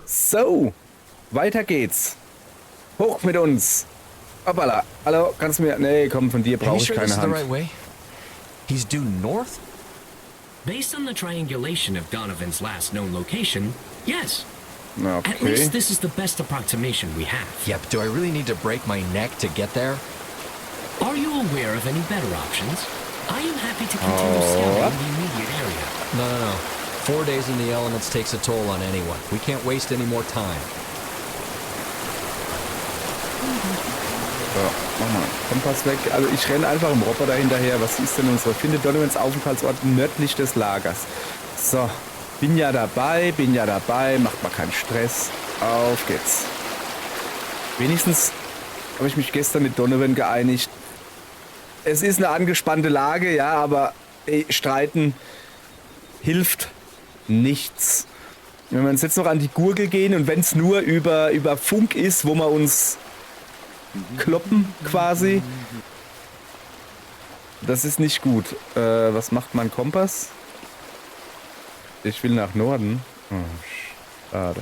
So, weiter geht's. Hoch mit uns. Hoppala. Hallo, kannst du mir... Nee, komm, von dir brauche ich keine Hand. He's due north? Based on the triangulation of Donovan's last known location, yes. Okay. At least this is the best approximation we have. Yeah, but do I really need to break my neck to get there? Are you aware of any better options? I am happy to continue scouting the immediate area. No. 4 days in the elements takes a toll on anyone. We can't waste any more time. So, mach mal. Kompass weg. Also ich renne einfach im Roboter hinterher. Was ist denn unsere? Finde Donovans Aufenthaltsort nördlich des Lagers. So, bin ja dabei. Macht mal keinen Stress. Auf geht's. Wenigstens habe ich mich gestern mit Donovan geeinigt. Es ist eine angespannte Lage, ja, aber streiten hilft nichts. Wenn wir uns jetzt noch an die Gurgel gehen und wenn es nur über Funk ist, wo wir uns kloppen quasi, das ist nicht gut. Was macht mein Kompass? Ich will nach Norden. Oh, schade.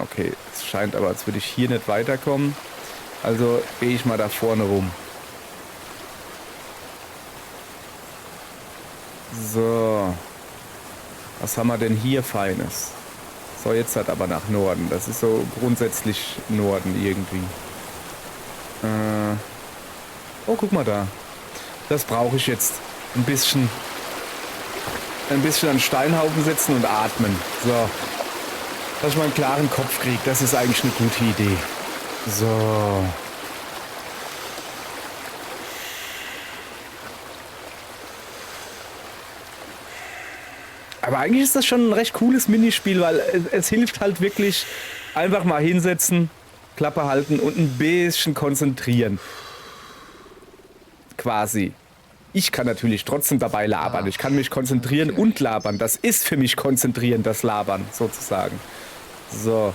Okay, es scheint aber, als würde ich hier nicht weiterkommen. Also gehe ich mal da vorne rum. So. Was haben wir denn hier Feines? So, jetzt halt aber nach Norden. Das ist so grundsätzlich Norden irgendwie. Oh, guck mal da. Das brauche ich jetzt. Ein bisschen an Steinhaufen setzen und atmen. So. Dass ich mal einen klaren Kopf kriege. Das ist eigentlich eine gute Idee. So. Aber eigentlich ist das schon ein recht cooles Minispiel, weil es hilft halt wirklich einfach mal hinsetzen, Klappe halten und ein bisschen konzentrieren. Quasi. Ich kann natürlich trotzdem dabei labern. Ich kann mich konzentrieren und labern. Das ist für mich konzentrieren, das Labern sozusagen. So.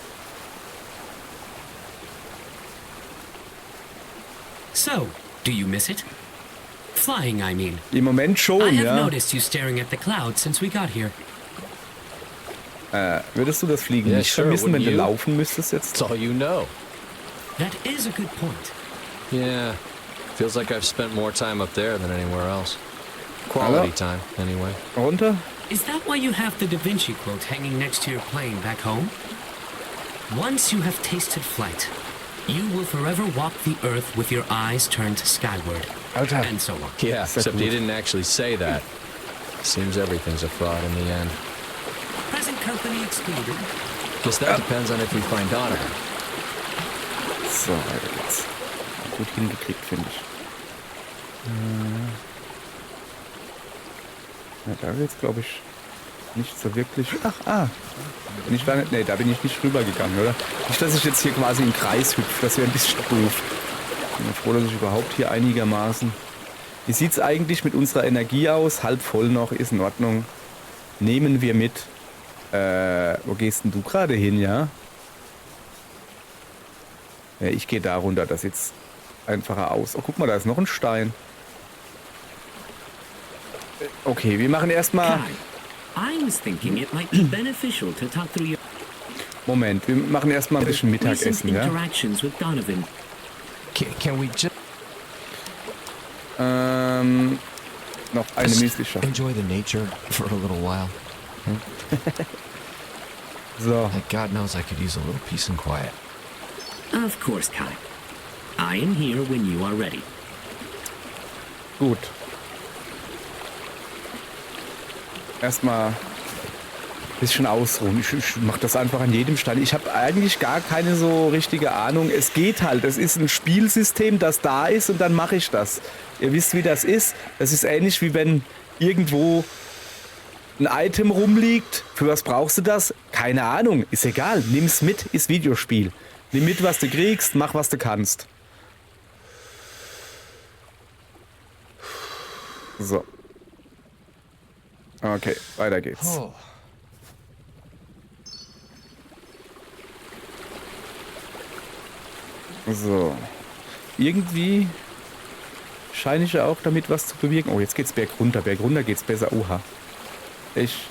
So, do you miss it? Flying, I mean. Im Moment schon, I have ja. noticed you staring at the clouds since we got here. Würdest du das Fliegen nicht vermissen, wenn du laufen müsstest jetzt? That's all you know. That is a good point. Yeah. Feels like I've spent more time up there than anywhere else. Quality time, anyway. Runter? Is that why you have the Da Vinci quote hanging next to your plane back home? Once you have tasted flight, you will forever walk the earth with your eyes turned skyward. Alter. And so on. Yeah, except he didn't actually say that. Seems everything's a fraud in the end. Present company excluded. Guess that depends on if we find Donovan. So, weiter geht's. Gut hingekriegt, finde ich. Ja, da geht's, glaube ich, nicht so wirklich... Bin ich da nicht... Nee, da bin ich nicht rübergegangen, oder? Nicht, dass ich jetzt hier quasi im Kreis hüpfe. Das wäre ein bisschen doof. Ich bin froh, dass ich überhaupt hier einigermaßen... Wie sieht's eigentlich mit unserer Energie aus? Halb voll noch, ist in Ordnung. Nehmen wir mit. Wo gehst denn du gerade hin, ja? Ja, ich gehe da runter. Das sieht einfacher aus. Oh, guck mal, da ist noch ein Stein. Okay, wir machen erstmal... I was thinking it might be beneficial to talk through your Moment, wir machen erstmal ein bisschen recent Mittagessen, ja? interactions with Donovan. Can we just Noch eine Müsli-Schacht. enjoy the nature for a little while? So. Like God knows I could use a little peace and quiet. Of course, Kai. I am here when you are ready. Gut. Erstmal ein bisschen ausruhen. Ich mache das einfach an jedem Stein. Ich habe eigentlich gar keine so richtige Ahnung. Es geht halt. Es ist ein Spielsystem, das da ist und dann mache ich das. Ihr wisst, wie das ist. Das ist ähnlich wie wenn irgendwo ein Item rumliegt. Für was brauchst du das? Keine Ahnung. Ist egal. Nimm's mit. Ist Videospiel. Nimm mit, was du kriegst. Mach, was du kannst. So. Okay, weiter geht's. Oh. So. Irgendwie scheine ich ja auch damit was zu bewirken. Oh, jetzt geht's bergunter. Bergunter geht's besser. Oha. Ich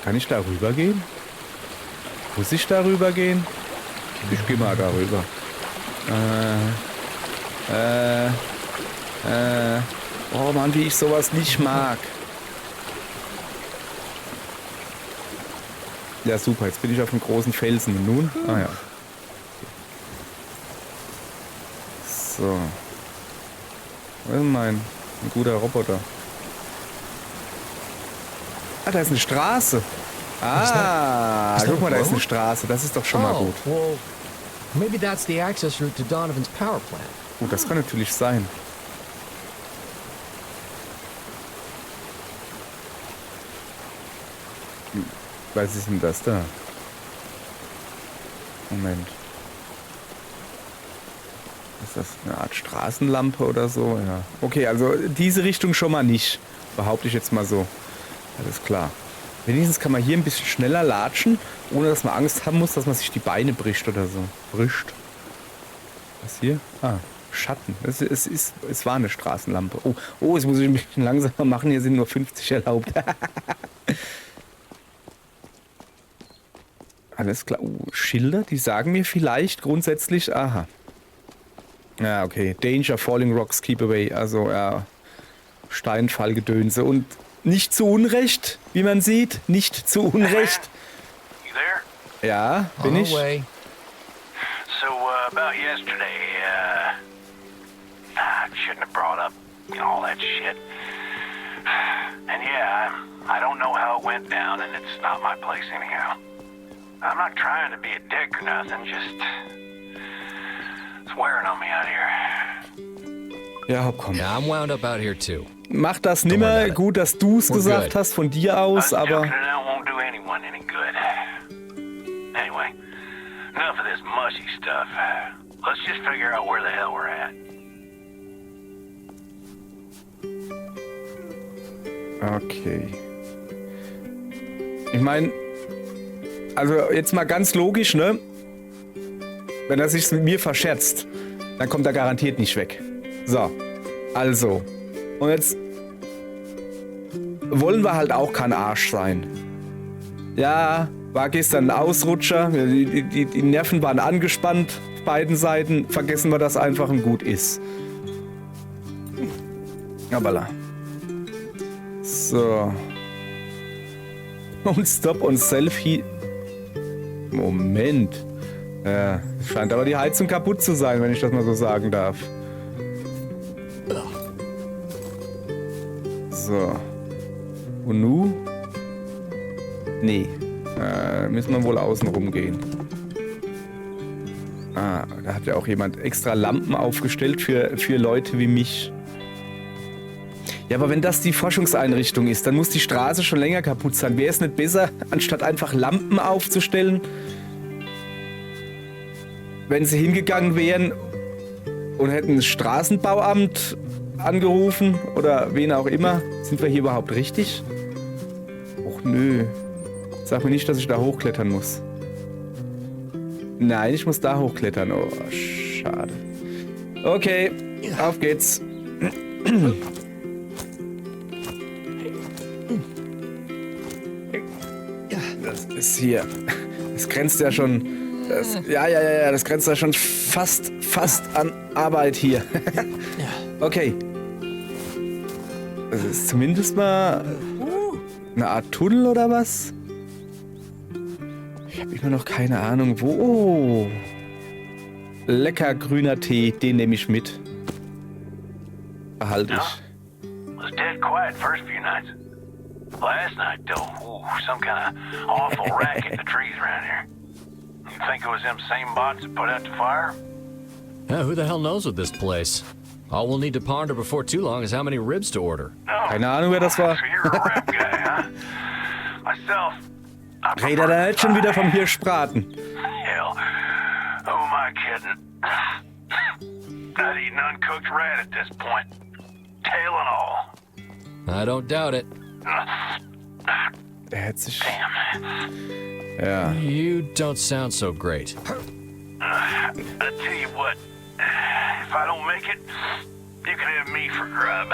Kann ich da rüber gehen? Muss ich da rüber gehen? Ich gehe mal da rüber. Oh Mann, wie ich sowas nicht mag. Ja, super. Jetzt bin ich auf einem großen Felsen. Und nun? Ah ja. So. Was ist ein guter Roboter? Ah, da ist eine Straße. Ah, guck mal, da ist eine Straße. Das ist doch schon mal gut. well, maybe that's the access route to Donovan's power plant. Gut, das kann natürlich sein. Was ist denn das da? Moment. Ist das eine Art Straßenlampe oder so? Ja. Okay, also diese Richtung schon mal nicht. Behaupte ich jetzt mal so. Alles klar. Wenigstens kann man hier ein bisschen schneller latschen, ohne dass man Angst haben muss, dass man sich die Beine bricht oder so. Bricht. Was hier? Ah, Schatten. Es war eine Straßenlampe. Oh, jetzt muss ich ein bisschen langsamer machen. Hier sind nur 50 erlaubt. Alles klar. Schilder, die sagen mir vielleicht grundsätzlich... Aha. Ja, okay. Danger, falling rocks, keep away. Also, ja. Steinfallgedönse. Und nicht zu Unrecht, wie man sieht. Nicht zu Unrecht. You there? Ja, bin ich. Way. So, about yesterday, I shouldn't have brought up, all that shit. And yeah, I don't know how it went down, and it's not my place anyhow. I'm not trying to be a dick or nothing, just... It's wearing on me out here. Ja, komm. Yeah, I'm wound up out here too. Mach das nimmer. Gut, dass du es We're gesagt good. hast von dir aus, Us aber... joking around won't do anyone any good. Anyway, enough of this mushy stuff. Let's just figure out where the hell we're at. Okay. Ich meine, also jetzt mal ganz logisch, ne? Wenn er sich mit mir verscherzt, dann kommt er garantiert nicht weg. So, also. Und jetzt wollen wir halt auch kein Arsch sein. Ja, war gestern ein Ausrutscher, die Nerven waren angespannt auf beiden Seiten. Vergessen wir das einfach und gut ist. Abala. So. Und Stop und Selfie. Moment. Ja, es scheint aber die Heizung kaputt zu sein, wenn ich das mal so sagen darf. So. Und nu? Nee. Müssen wir wohl außen rumgehen. Ah, da hat ja auch jemand extra Lampen aufgestellt für Leute wie mich. Ja, aber wenn das die Forschungseinrichtung ist, dann muss die Straße schon länger kaputt sein. Wäre es nicht besser, anstatt einfach Lampen aufzustellen, wenn sie hingegangen wären und hätten das Straßenbauamt angerufen oder wen auch immer? Sind wir hier überhaupt richtig? Och nö. Sag mir nicht, dass ich da hochklettern muss. Nein, ich muss da hochklettern. Oh, schade. Okay, auf geht's. Das ist hier. Das grenzt ja schon. Das grenzt ja schon fast an Arbeit hier. Okay. Das ist zumindest mal eine Art Tunnel oder was? Ich habe immer noch keine Ahnung, wo. Oh. Lecker grüner Tee, den nehme ich mit. Behalte ich. Was dead quiet first few nights. Last night, though, some kind of awful racket in the trees around here. You think it was them same bots that put out the fire? Yeah, who the hell knows with this place? All we'll need to ponder before too long is how many ribs to order. Oh, Keine Ahnung, wer das war. so you're a rap guy, huh? Myself, I prefer Redet er jetzt schon wieder vom thigh. Hirschbraten? Hell, who am I kidding? I'd eat an uncooked rat at this point. Tail and all. I don't doubt it. Er hätte sich... Damn. Ja. You don't sound so great. I tell you what, if I don't make it, you can have me for grub.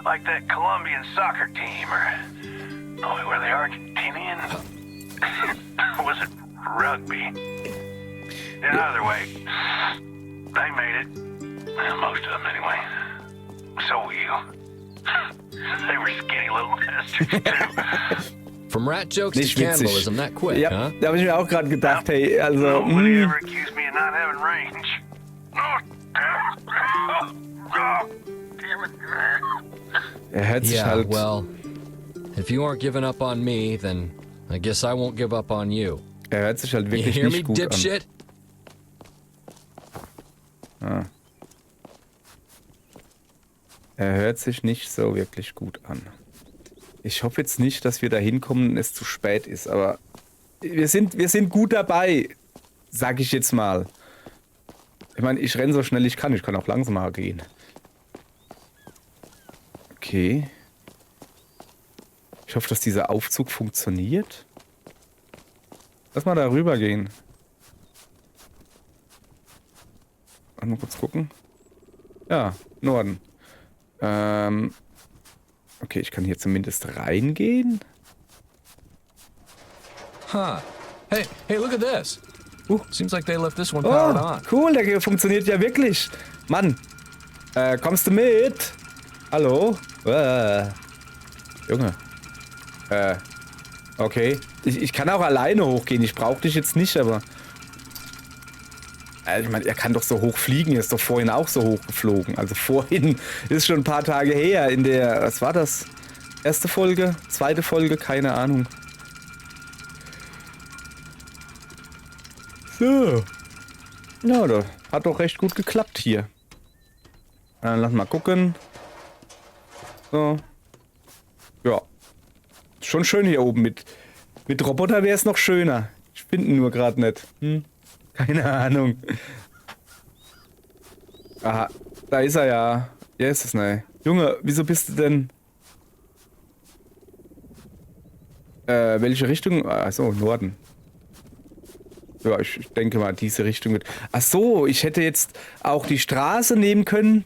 Like that Colombian soccer team, or Oh, were they Argentinian? Was it rugby? Either way, they made it. Well, most of them anyway. So will you. They were skinny little bastards too. From rat jokes Nicht to witzig. cannibalism that quick, Ja, huh? da habe ich mir auch gerade gedacht, hey, also, Nobody ever accused me of not having range. er hört sich Yeah, halt, well, if you aren't giving up on me, then I guess I won't give up on you. er hört sich halt You wirklich hear me, nicht gut an. dipshit? Er hört sich nicht so wirklich gut an. Ich hoffe jetzt nicht, dass wir da hinkommen und es zu spät ist, aber wir sind gut dabei, sag ich jetzt mal. Ich meine, ich renne so schnell ich kann auch langsamer gehen. Okay. Ich hoffe, dass dieser Aufzug funktioniert. Lass mal da rüber gehen. Mal kurz gucken. Ja, Norden. Okay, ich kann hier zumindest reingehen. Huh. Hey, look at this. Seems like they left this one Oh, powered on. cool, der funktioniert ja wirklich. Mann, kommst du mit? Hallo? Junge. Okay. Ich kann auch alleine hochgehen. Ich brauche dich jetzt nicht, aber... Ich meine, er kann doch so hoch fliegen. Er ist doch vorhin auch so hoch geflogen. Also vorhin ist schon ein paar Tage her in der... Was war das? Erste Folge? Zweite Folge? Keine Ahnung. So. Ja, das hat doch recht gut geklappt hier. Lass mal gucken. So. Ja. Schon schön hier oben. Mit Roboter wäre es noch schöner. Ich finde ihn nur gerade nicht. Keine Ahnung. Aha, da ist er ja. Ja, ist es ne. Junge, wieso bist du denn... welche Richtung? Achso, Norden. Ja, ich denke mal, diese Richtung wird... Ach so, ich hätte jetzt auch die Straße nehmen können.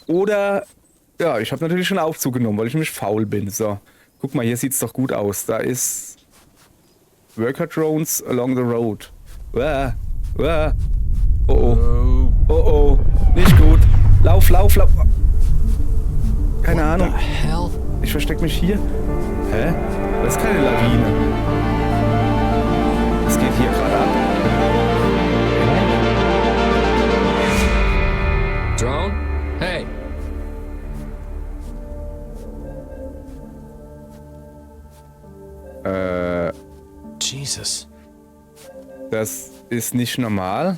Oder... Ja, ich habe natürlich schon Aufzug genommen, weil ich nämlich faul bin. So, guck mal, hier sieht's doch gut aus. Da ist... Worker Drones along the road. Oh oh. Oh oh. Nicht gut. Lauf. Keine Ahnung. Hell? Ich versteck mich hier. Hä? Das ist keine Lawine. Was geht hier gerade ab? Drone? Hey. Jesus. Das ist nicht normal.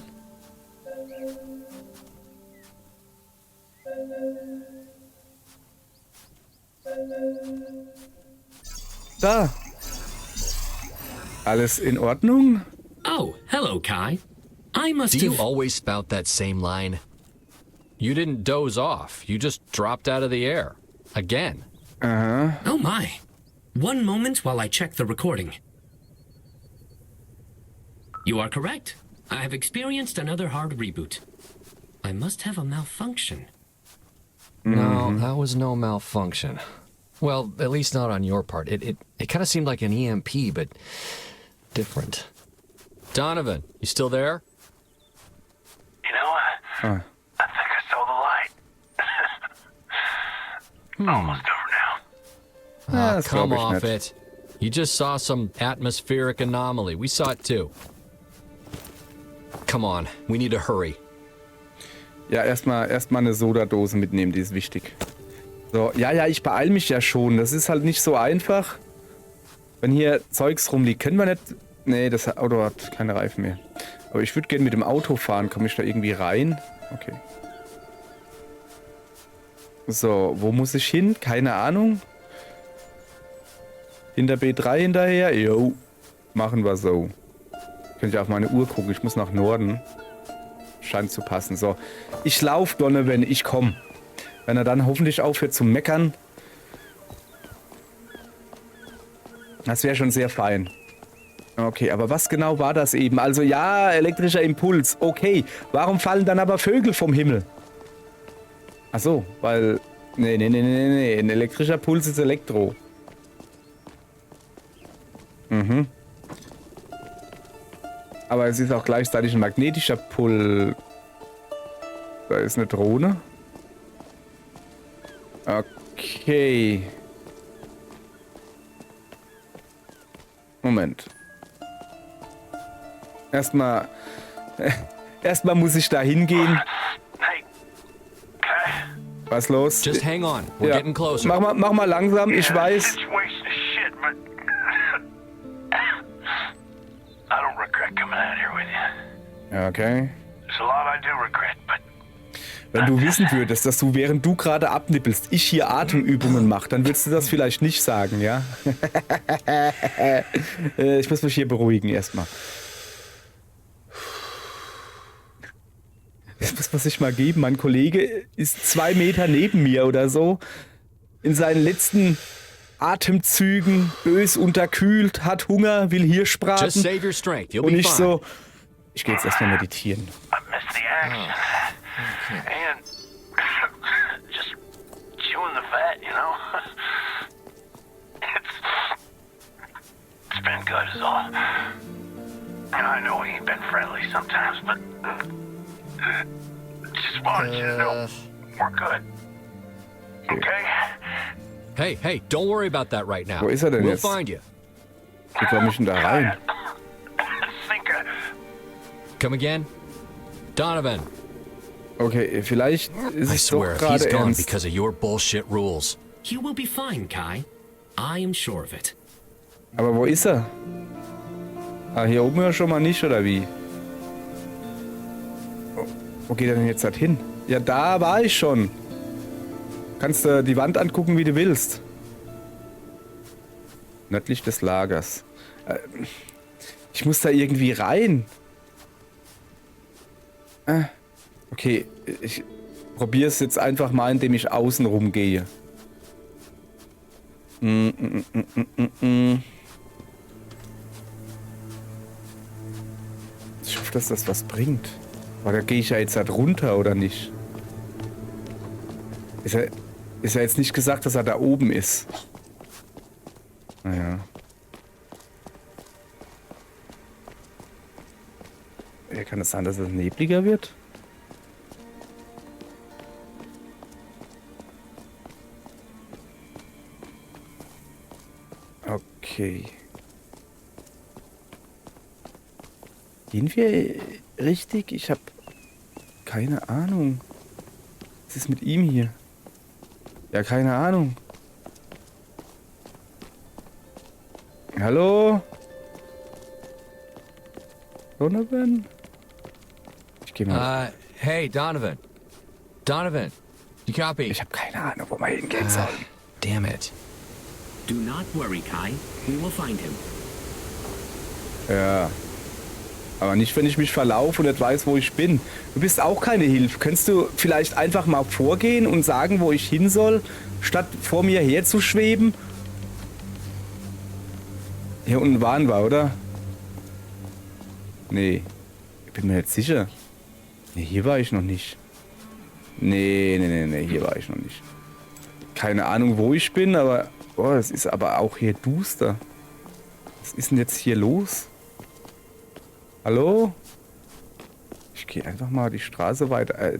Da. Alles in Ordnung? Oh, hello, Kai. I must Do you have... always spout that same line? You didn't doze off. You just dropped out of the air. Again. Oh, my. One moment while I check the recording. You are correct. I have experienced another hard reboot. I must have a malfunction. No, that was no malfunction. Well, at least not on your part. It kind of seemed like an EMP, but different. Donovan, you still there? You know, I think I saw the light. Almost over now. Ja, das Come glaub ich off nicht. it. You just saw some atmospheric anomaly. We saw it too. Come on, we need to hurry. Ja, erstmal eine Sodadose mitnehmen, die ist wichtig. So, ja, ich beeile mich ja schon. Das ist halt nicht so einfach. Wenn hier Zeugs rumliegt, können wir nicht... Nee, das Auto hat keine Reifen mehr. Aber ich würde gerne mit dem Auto fahren. Komme ich da irgendwie rein? Okay. So, wo muss ich hin? Keine Ahnung. Hinter B3 hinterher? Jo. Machen wir so. Könnt ihr auf meine Uhr gucken. Ich muss nach Norden. Scheint zu passen. So. Ich lauf, Donovan. Ich komm. Wenn er dann hoffentlich aufhört zu meckern. Das wäre schon sehr fein. Okay, aber was genau war das eben? Also ja, elektrischer Impuls. Okay. Warum fallen dann aber Vögel vom Himmel? Ach so, weil... Nee. Ein elektrischer Puls ist Elektro. Aber es ist auch gleichzeitig ein magnetischer Pull. Da ist eine Drohne. Okay. Moment. Erstmal muss ich da hingehen. Hey. Okay. Was los? Just hang on. We're Ja. getting closer. Mach mal langsam, ich weiß. Situation is shit, but I don't regret coming out here with you. Ja, okay. There's a lot I do regret, but Wenn du wissen würdest, dass du, während du gerade abnippelst, ich hier Atemübungen mache, dann würdest du das vielleicht nicht sagen, ja? Ich muss mich hier beruhigen erstmal. Das muss man sich mal geben. Mein Kollege ist 2 Meter neben mir oder so. In seinen letzten Atemzügen, bös unterkühlt, hat Hunger, will Hirschbraten. Just save your strength. You'll Und be ich fine. so, ich gehe jetzt erstmal meditieren. I miss the action. And just chewing the fat, you know? It's been good as all. And I know we ain't been friendly sometimes, but just wanted you to know we're good. Okay? Hey, don't worry about that right now. Wo ist er denn We'll jetzt? find you. Wie komme ich denn da rein? Thinker. Come again? Donovan, Okay, vielleicht ist I es doch swear, he's gerade gone ernst. because of your bullshit rules. You will be fine, Kai. I am sure of it. Aber wo ist er? Ah, hier oben ja schon mal nicht, oder wie? Wo geht er denn jetzt halt hin? Ja, da war ich schon. Kannst du die Wand angucken, wie du willst. Nördlich des Lagers. Ich muss da irgendwie rein. Okay, ich probiere es jetzt einfach mal, indem ich außen rumgehe. Ich hoffe, dass das was bringt. Aber da gehe ich ja jetzt halt runter, oder nicht? Ist ja jetzt nicht gesagt, dass er da oben ist. Naja. Ja, kann es sein, dass es nebliger wird? Okay. Gehen wir richtig? Ich habe keine Ahnung. Was ist mit ihm hier? Ja, keine Ahnung. Hallo? Donovan? Ich gehe mal. Hey, Donovan. Donovan, you copy? Ich habe keine Ahnung, wo wir hingehen sollen. Damn it. Do not worry, Kai. We will find him. Ja. Aber nicht, wenn ich mich verlaufe und nicht weiß, wo ich bin. Du bist auch keine Hilfe. Könntest du vielleicht einfach mal vorgehen und sagen, wo ich hin soll, statt vor mir herzuschweben? Hier unten waren wir, oder? Nee. Ich bin mir jetzt sicher. Nee, hier war ich noch nicht. Nee, hier war ich noch nicht. Keine Ahnung, wo ich bin, aber... Oh, es ist aber auch hier duster. Was ist denn jetzt hier los? Hallo? Ich gehe einfach mal die Straße weiter.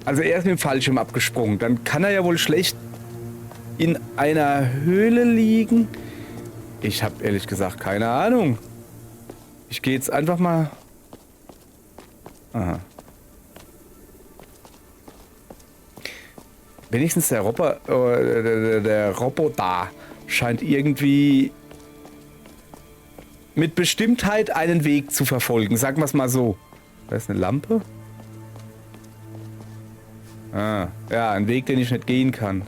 Also er ist mit dem Fallschirm abgesprungen. Dann kann er ja wohl schlecht in einer Höhle liegen. Ich habe ehrlich gesagt keine Ahnung. Ich gehe jetzt einfach mal... Aha. Wenigstens der Roboter scheint irgendwie mit Bestimmtheit einen Weg zu verfolgen. Sagen wir es mal so. Da ist eine Lampe. Ah, ja, ein Weg, den ich nicht gehen kann.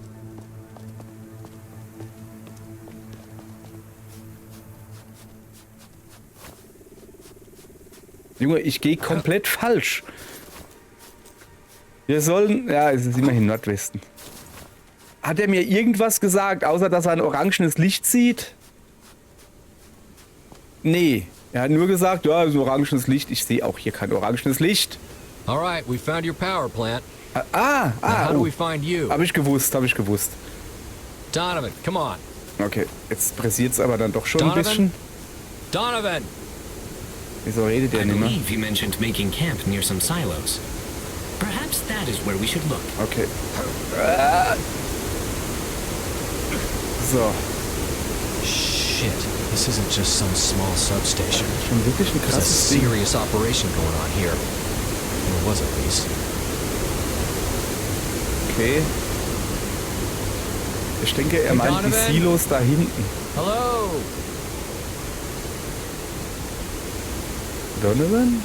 Junge, ich gehe komplett falsch. Wir sollen... Ja, es ist immerhin Nordwesten. Hat er mir irgendwas gesagt, außer dass er ein orangenes Licht sieht? Nee. Er hat nur gesagt, ja, es ist ein orangenes Licht. Ich sehe auch hier kein orangenes Licht. All right, we found your power plant. Now, how do we find you? Hab ich gewusst. Donovan, come on. Okay, jetzt pressiert es aber dann doch schon ein Donovan? bisschen. Donovan! Wieso redet I der nicht mehr? believe you mentioned making camp near some silos. Perhaps that is where we should look. Okay. So, Shit, this isn't just some small substation. schon wirklich ein There's a krasses Ding. serious operation going on here. Or was at least. Okay. Ich denke, er Hey, meint die Donovan? Silos da hinten. Hello! Donovan?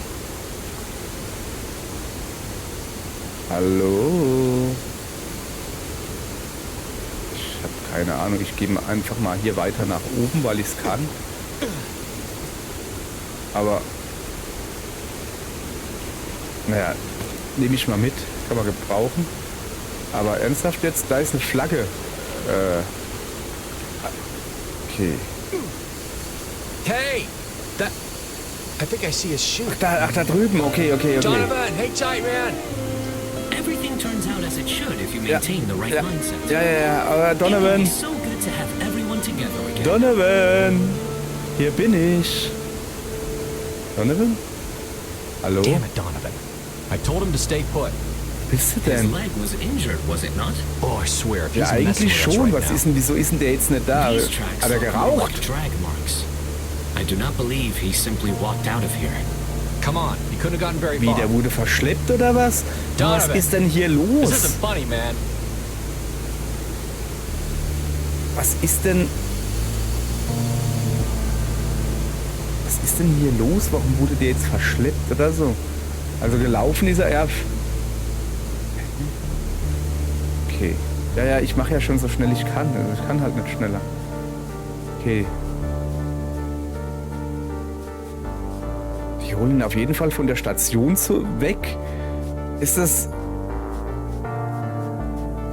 Hallo? Ich habe keine Ahnung. Ich gehe einfach mal hier weiter nach oben, weil ich es kann. Aber naja, nehme ich mal mit. Kann man gebrauchen. Aber ernsthaft jetzt, da ist eine Flagge. Okay. Hey! That... I think I see a shoe. Ach, da drüben. Okay. Donovan, hang tight, man! Everything turns out as it should if you Ja, maintain the right ja, mindset. ja, aber It will Donovan. be so good to have everyone together again. Donovan! Hier bin ich. Donovan? Hallo? Damn it, Donovan. I told him to stay put. Bist du His denn? leg was injured, was it not? Oh, I swear, if Ja, he's messing eigentlich with us schon. right Was now. ist denn, wieso ist denn der jetzt nicht da? These tracks Hat er look more geraucht? like drag marks. I do not believe he simply walked out of here. Come on, he couldn't have gotten very Wie, far. der wurde verschleppt oder was? Was Donovan. ist denn hier This los? isn't funny, man. Was ist denn... Was ist denn hier los? Warum wurde der jetzt verschleppt oder so? Also gelaufen ist er... Okay. Ja, ich mache ja schon so schnell ich kann. Also ich kann halt nicht schneller. Okay. Die holen ihn auf jeden Fall von der Station weg. Ist das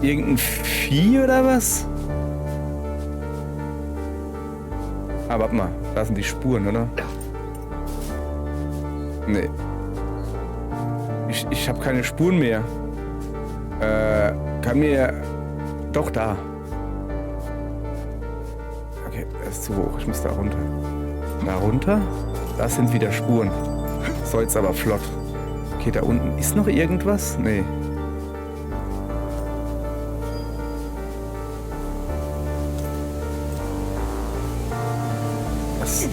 irgendein Vieh oder was? Ah, warte mal. Da sind die Spuren, oder? Nee. Ich habe keine Spuren mehr. Kann mir... Doch, da. Okay, er ist zu hoch. Ich muss da runter. Da runter? Da sind wieder Spuren. So, jetzt aber flott. Okay, da unten ist noch irgendwas? Nee. Was?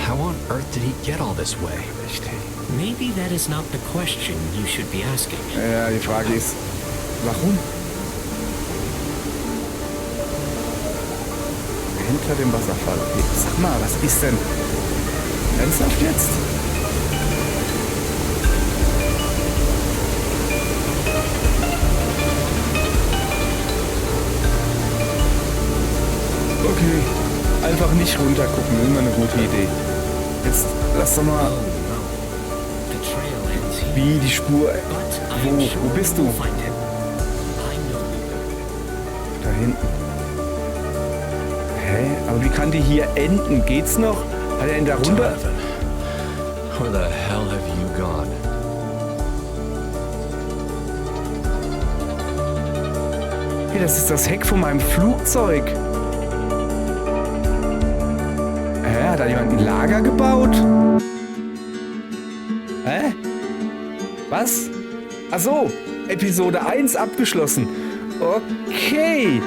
How on earth did he get all this way? Echt, hey. Maybe that is not the question you should be asking. Ja, die Frage ist, warum? Hinter dem Wasserfall. Hey, sag mal, was ist denn? Ernsthaft jetzt? Okay, einfach nicht runtergucken, immer eine gute Idee. Jetzt lass doch mal, Oh no. The trail ends here. wie die Spur. But I am sure Wo bist we will du? find him. I know we will. Da hinten. Hä? Aber wie kann die hier enden? Geht's noch? Hat er ihn da runter? Donovan, where the hell have you gone? Hey, das ist das Heck von meinem Flugzeug. Hä? Hat da jemand ein Lager gebaut? Hä? Was? Ach so, Episode 1 abgeschlossen. Okay.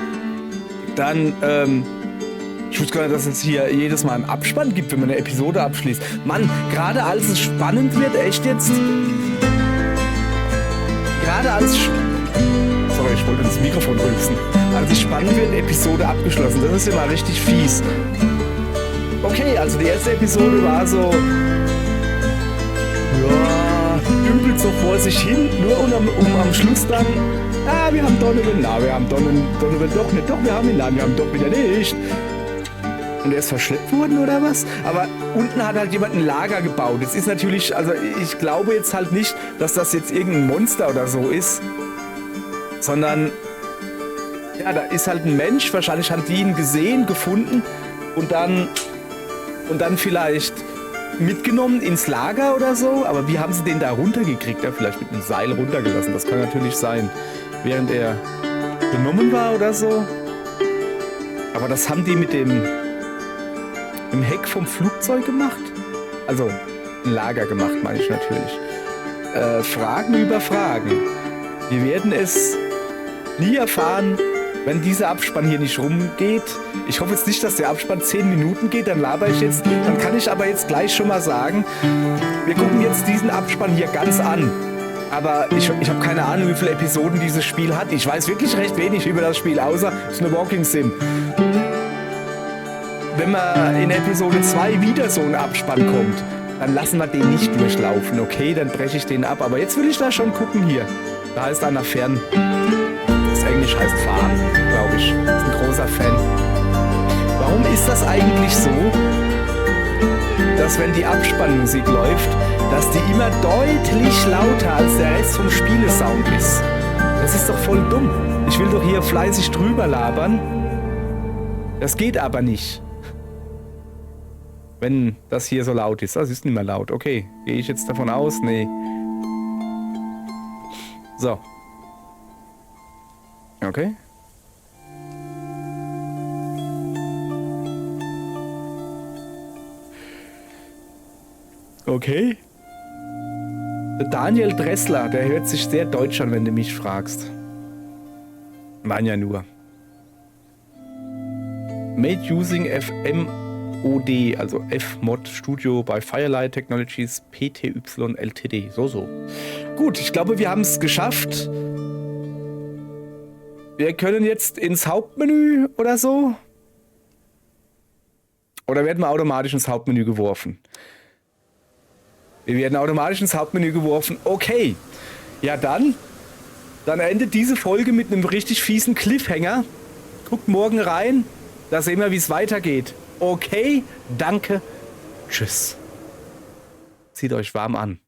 Dann, ich wusste gar nicht, dass es hier jedes Mal einen Abspann gibt, wenn man eine Episode abschließt. Mann, gerade als es spannend wird, echt jetzt? Gerade als... Sorry, ich wollte ins Mikrofon rülpsen. Als es spannend wird, Episode abgeschlossen. Das ist ja mal richtig fies. Okay, also die erste Episode war so... Ja, dümpelt so vor sich hin, nur um am Schluss dann... Ah, wir haben Donovan. Na, wir haben Donovan doch nicht. Doch, wir haben ihn. Nein, wir haben doch wieder nicht. Und er ist verschleppt worden oder was? Aber unten hat halt jemand ein Lager gebaut. Das ist natürlich, also ich glaube jetzt halt nicht, dass das jetzt irgendein Monster oder so ist. Sondern, ja, da ist halt ein Mensch. Wahrscheinlich haben die ihn gesehen, gefunden und dann vielleicht mitgenommen ins Lager oder so. Aber wie haben sie den da runtergekriegt? Ja, vielleicht mit einem Seil runtergelassen. Das kann natürlich sein. Während er genommen war oder so. Aber das haben die mit dem im Heck vom Flugzeug gemacht? Also, ein Lager gemacht, meine ich natürlich. Fragen über Fragen. Wir werden es nie erfahren, wenn dieser Abspann hier nicht rumgeht. Ich hoffe jetzt nicht, dass der Abspann 10 Minuten geht, dann laber ich jetzt. Dann kann ich aber jetzt gleich schon mal sagen, wir gucken jetzt diesen Abspann hier ganz an. Aber ich habe keine Ahnung, wie viele Episoden dieses Spiel hat. Ich weiß wirklich recht wenig über das Spiel, außer es ist eine Walking Sim. Wenn man in Episode 2 wieder so ein Abspann kommt, dann lassen wir den nicht durchlaufen, okay? Dann breche ich den ab. Aber jetzt will ich da schon gucken hier. Da heißt einer Fern. Das Englisch heißt fahren, glaube ich. Das ist ein großer Fan. Warum ist das eigentlich so, dass wenn die Abspannmusik läuft, dass die immer deutlich lauter als der Rest vom Spielesound ist? Das ist doch voll dumm. Ich will doch hier fleißig drüber labern. Das geht aber nicht. Wenn das hier so laut ist. Das ist nicht mehr laut. Okay, gehe ich jetzt davon aus? Nee. So. Okay. Okay. Der Daniel Dressler, der hört sich sehr deutsch an, wenn du mich fragst. Mein ja nur. Made using FMOD, also Fmod Studio bei Firelight Technologies Pty Ltd. So. Gut, ich glaube, wir haben es geschafft. Wir können jetzt ins Hauptmenü oder so. Oder werden wir automatisch ins Hauptmenü geworfen? Wir werden automatisch ins Hauptmenü geworfen. Okay. Ja, dann endet diese Folge mit einem richtig fiesen Cliffhanger. Guckt morgen rein. Da sehen wir, wie es weitergeht. Okay, danke. Tschüss. Zieht euch warm an.